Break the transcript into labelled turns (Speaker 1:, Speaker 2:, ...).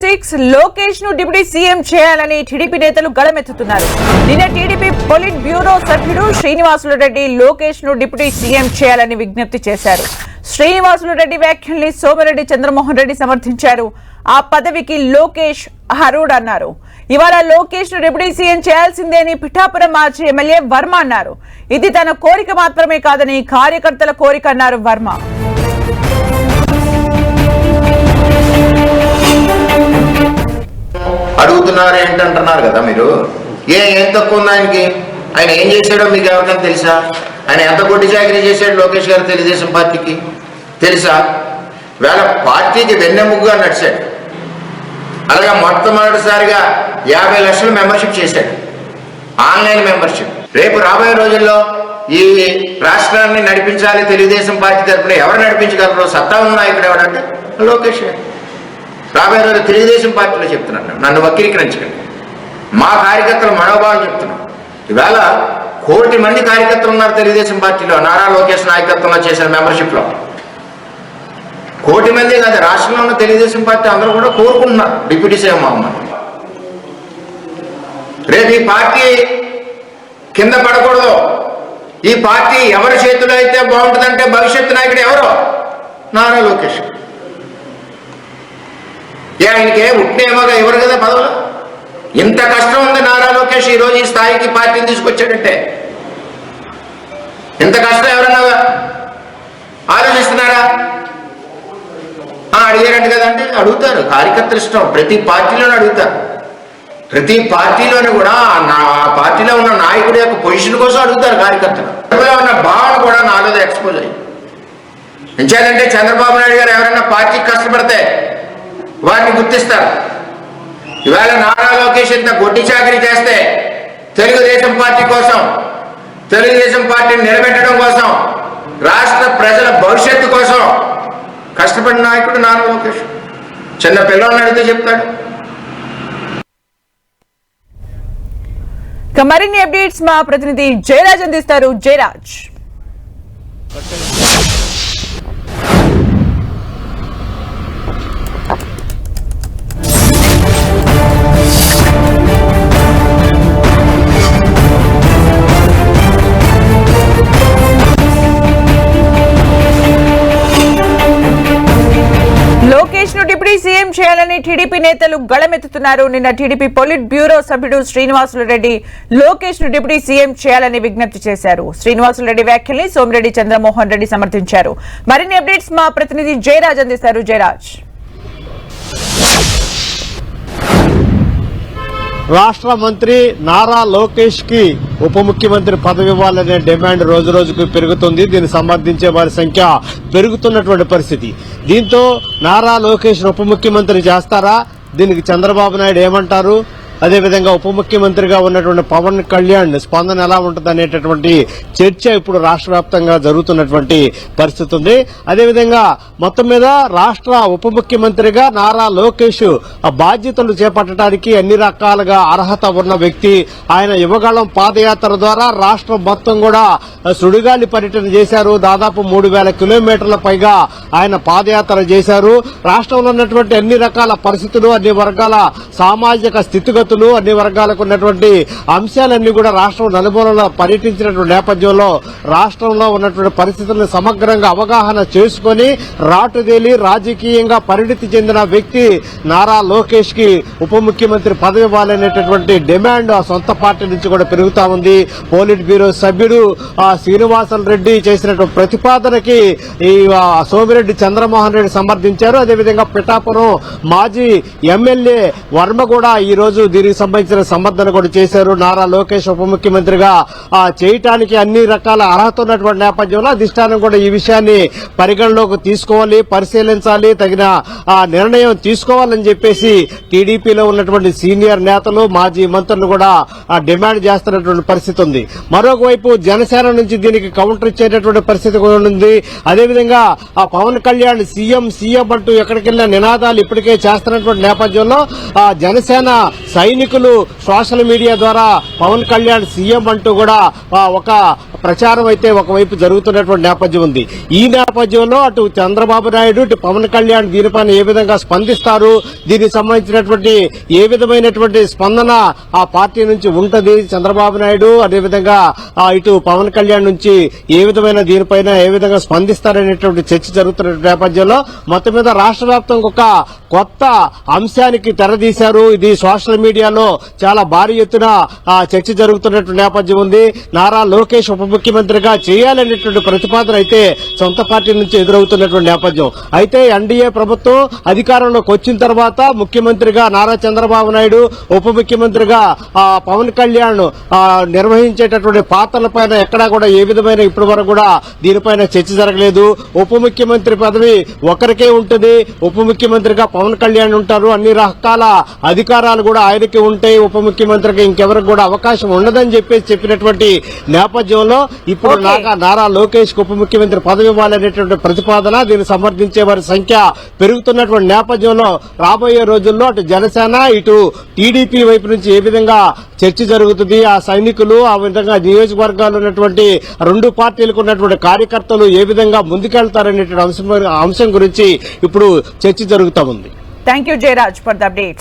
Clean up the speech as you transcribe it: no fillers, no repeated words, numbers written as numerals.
Speaker 1: లోకేష్ ను deputy CM చేయాలని TDP నేతలు గళమెత్తుతున్నారు. నిన్న టీడీపీ పొలిట్ బ్యూరో సభ్యుడు శ్రీనివాసులు రెడ్డి లోకేష్ ను డిప్యూటీ సీఎం చేయాలని విజ్ఞప్తి చేశారు. శ్రీనివాసులు రెడ్డి వ్యాఖ్యల్ని సోమిరెడ్డి చంద్రమోహన్ రెడ్డి సమర్థించారు. ఆ పదవికి లోకేష్ అర్హుడన్నారు. ఇవాళ లోకేష్ ను డిప్యూటీ సీఎం చేయాల్సిందే అని పిఠాపురం మాజీ ఎమ్మెల్యే వర్మ అన్నారు. ఇది తన కోరిక మాత్రమే కాదని కార్యకర్తల కోరిక అన్నారు వర్మ.
Speaker 2: అడుగుతున్నారు ఏంటంటున్నారు కదా మీరు. ఏం తక్కువ ఉంది ఆయనకి? ఆయన ఏం చేశాడో మీకు ఎవరికైనా తెలుసా? ఆయన ఎంత కొట్టి చాకరీ చేశాడు లోకేష్ గారు తెలుగుదేశం పార్టీకి తెలుసా? వేళ పార్టీకి వెన్నెముగ్గుగా నడిచాడు. అలాగే మొట్టమొదటిసారిగా 50 లక్షల మెంబర్షిప్ చేశాడు, ఆన్లైన్ మెంబర్షిప్. రేపు రాబోయే రోజుల్లో ఈ రాష్ట్రాన్ని నడిపించాలి తెలుగుదేశం పార్టీ తరఫున ఎవరు నడిపించగలరో సత్తా ఉన్న నాయకుడు ఎవడంటే లోకేష్ గారు. రాబోయే రోజు తెలుగుదేశం పార్టీలో చెప్తున్నాను, నన్ను వక్రీకరించకండి. మా కార్యకర్తల మనోభావం చెప్తున్నాం. ఈవేళ 1 కోటి మంది కార్యకర్తలు ఉన్నారు తెలుగుదేశం పార్టీలో. నారా లోకేష్ నాయకత్వంలో చేసిన మెంబర్షిప్లో 1 కోటి మంది కాదు, రాష్ట్రంలో ఉన్న తెలుగుదేశం పార్టీ అందరూ కూడా కోరుకుంటున్నారు డిప్యూటీ సీఎం అవ్వమని. రేపు ఈ పార్టీ కింద పడకూడదు. ఈ పార్టీ ఎవరి చేతిలో అయితే బాగుంటుందంటే భవిష్యత్తు నాయకుడు ఎవరో నారా లోకేష్. ఆయనకే ఉట్నేమోగా ఎవరు కదా పదవులు. ఇంత కష్టం ఉంది నారా లోకేష్ ఈరోజు ఈ స్థాయికి పార్టీని తీసుకొచ్చాడంటే. ఇంత కష్టం ఎవరన్నా ఆలోచిస్తున్నారా? అడిగారంట కదండి, అడుగుతారు. కార్యకర్తలు ఇష్టం, ప్రతి పార్టీలోనూ అడుగుతారు. ప్రతి పార్టీలోనూ కూడా ఆ పార్టీలో ఉన్న నాయకుడి యొక్క పొజిషన్ కోసం అడుగుతారు కార్యకర్తలు. ఉన్న భావన కూడా నాలో ఎక్స్పోజ్ అయ్యి ఎంచేదంటే చంద్రబాబు నాయుడు గారు ఎవరైనా పార్టీకి కష్టపడితే వారిని గుర్తిస్తారు. ఇవాళ నారా లోకేష్ ఇంత గొడ్డి చాకరీ చేస్తే తెలుగుదేశం పార్టీ కోసం, తెలుగుదేశం పార్టీని నిలబెట్టడం కోసం, రాష్ట్ర ప్రజల భవిష్యత్తు కోసం కష్టపడిన నాయకుడు నారా లోకేష్. చిన్న పిల్లల్ని అడిగితే చెప్తాడు.
Speaker 1: మరిన్ని అప్డేట్స్ మా ప్రతినిధి జయరాజ్ అందిస్తారు. జయరాజ్, లోకేష్ ను డిప్యూటీ సీఎం చేయాలని టీడీపీ నేతలు గళమెత్తుతున్నారు. నిన్న టీడీపీ పొలిట్ బ్యూరో సభ్యుడు శ్రీనివాసులు రెడ్డి లోకేష్ ను డిప్యూటీ సీఎం చేయాలని విజ్ఞప్తి చేశారు. శ్రీనివాసులు రెడ్డి వ్యాఖ్యల్ని సోమిరెడ్డి చంద్రమోహన్ రెడ్డి సమర్థించారు. మరిన్ని అప్డేట్స్ మా ప్రతినిధి జయరాజ్ అందిస్తారు. జయరాజ్,
Speaker 3: రాష్ట్ర మంత్రి నారా లోకేష్ కి ఉప ముఖ్యమంత్రి పదవి ఇవ్వాలనే డిమాండ్ రోజు రోజుకు పెరుగుతుంది. దీన్ని సమర్థించే వారి సంఖ్య పెరుగుతున్నటువంటి పరిస్థితి. దీంతో నారా లోకేష్ ఉప ముఖ్యమంత్రి చేస్తారా? దీనికి చంద్రబాబు నాయుడు ఏమంటారు? అదేవిధంగా ఉప ముఖ్యమంత్రిగా ఉన్నటువంటి పవన్ కళ్యాణ్ స్పందన ఎలా ఉంటుంది అనేటటువంటి చర్చ ఇప్పుడు రాష్ట్ర వ్యాప్తంగా జరుగుతున్నటువంటి పరిస్థితి ఉంది. అదేవిధంగా మొత్తం మీద రాష్ట్ర ఉప ముఖ్యమంత్రిగా నారా లోకేష్ ఆ బాధ్యతలు చేపట్టడానికి అన్ని రకాలుగా అర్హత ఉన్న వ్యక్తి. ఆయన యువగళం పాదయాత్ర ద్వారా రాష్ట్రం మొత్తం కూడా సుడిగాలి పర్యటన చేశారు. దాదాపు 3000 కిలోమీటర్ల పైగా ఆయన పాదయాత్ర చేశారు. రాష్ట్రంలో ఉన్నటువంటి అన్ని రకాల పరిస్థితులు, అన్ని వర్గాల సామాజిక స్థితిగతులు, అన్ని వర్గాలకు ఉన్నటువంటి అంశాలన్నీ కూడా రాష్ట్రం నలుమూలలో పర్యటించినటువంటి నేపథ్యంలో రాష్ట్రంలో ఉన్నటువంటి పరిస్థితులను సమగ్రంగా అవగాహన చేసుకుని రాటుదేలి రాజకీయంగా పరిణితి చెందిన వ్యక్తి నారా లోకేష్ కి ఉప ముఖ్యమంత్రి పదవి ఇవ్వాలనేటటువంటి డిమాండ్ ఆ సొంత పార్టీ నుంచి కూడా పెరుగుతా ఉంది. పోలిట్ బ్యూరో సభ్యుడు శ్రీనివాసులు రెడ్డి చేసినటువంటి ప్రతిపాదనకి ఈ సోమిరెడ్డి చంద్రమోహన్ రెడ్డి సమర్థించారు. అదేవిధంగా పిఠాపురం మాజీ ఎమ్మెల్యే వర్మ కూడా ఈ రోజు దీనికి సంబంధించిన సమర్థన కూడా చేశారు. నారా లోకేష్ ఉప ముఖ్యమంత్రిగా చేయటానికి అన్ని రకాల అర్హత ఉన్నటువంటి నేపథ్యంలో అధిష్టానం కూడా ఈ విషయాన్ని పరిగణలోకి తీసుకోవాలి, పరిశీలించాలి, తగిన నిర్ణయం తీసుకోవాలని చెప్పేసి టీడీపీలో ఉన్నటువంటి సీనియర్ నేతలు, మాజీ మంత్రులు కూడా డిమాండ్ చేస్తున్నటువంటి పరిస్థితి ఉంది. మరొక వైపు జనసేన నుంచి దీనికి కౌంటర్ ఇచ్చేటటువంటి పరిస్థితి కూడా ఉంది. అదేవిధంగా పవన్ కళ్యాణ్ సీఎం అంటూ ఎక్కడికెళ్లిన నినాదాలు ఇప్పటికే చేస్తున్నటువంటి నేపథ్యంలో జనసేన సైనికులు సోషల్ మీడియా ద్వారా పవన్ కళ్యాణ్ సీఎం అంటూ కూడా ఒక ప్రచారం అయితే ఒకవైపు జరుగుతున్నటువంటి నేపథ్యం ఉంది. ఈ నేపథ్యంలో అటు చంద్రబాబు నాయుడు ఇటు పవన్ కళ్యాణ్ దీనిపైన ఏ విధంగా స్పందిస్తారు, దీనికి సంబంధించినటువంటి ఏ విధమైనటువంటి స్పందన ఆ పార్టీ నుంచి ఉంటది, చంద్రబాబు నాయుడు అదేవిధంగా ఇటు పవన్ కళ్యాణ్ నుంచి ఏ విధమైన దీనిపైన ఏ విధంగా స్పందిస్తారనేటువంటి చర్చ జరుగుతున్న నేపథ్యంలో మొత్తం మీద రాష్ట్ర వ్యాప్తంగా ఒక కొత్త అంశానికి తెరదీశారు. ఇది సోషల్ మీడియాలో చాలా భారీ ఎత్తున చర్చ జరుగుతున్నటువంటి నేపథ్యం ఉంది. నారా లోకేష్ ఉప ముఖ్యమంత్రిగా చేయాలనేటువంటి ప్రతిపాదన అయితే సొంత పార్టీ నుంచి ఎదురవుతున్నటువంటి నేపథ్యం. అయితే ఎన్డీఏ ప్రభుత్వం అధికారంలోకి వచ్చిన తర్వాత ముఖ్యమంత్రిగా నారా చంద్రబాబు నాయుడు, ఉప ముఖ్యమంత్రిగా పవన్ కళ్యాణ్ నిర్వహించేటటువంటి పాత్రలపైన ఎక్కడా కూడా ఏ విధమైన ఇప్పటి వరకు కూడా దీనిపైన చర్చ జరగలేదు. ఉప ముఖ్యమంత్రి పదవి ఒకరికే ఉంటుంది. ఉప ముఖ్యమంత్రిగా పవన్ కళ్యాణ్ ఉంటారు. అన్ని రకాల అధికారాలు కూడా ఆయనకి ఉంటాయి. ఉప ముఖ్యమంత్రికి ఇంకెవరికి కూడా అవకాశం ఉండదని చెప్పినటువంటి నేపథ్యంలో ఇప్పుడు నారా లోకేష్ ఉప ముఖ్యమంత్రి పదవి ఇవ్వాలనేటువంటి ప్రతిపాదన, దీన్ని సమర్థించే వారి సంఖ్య పెరుగుతున్నటువంటి నేపథ్యంలో రాబోయే రోజుల్లో అటు జనసేన ఇటు టీడీపీ వైపు నుంచి ఏ విధంగా చర్చ జరుగుతుంది, ఆ సైనికులు ఆ విధంగా నియోజకవర్గాల్లో ఉన్నటువంటి రెండు పార్టీలకు ఉన్నటువంటి కార్యకర్తలు ఏ విధంగా ముందుకెళ్తారనేటువంటి అంశం గురించి ఇప్పుడు చర్చ జరుగుతూ ఉంది.
Speaker 1: Thank you Jayaraj for the updates.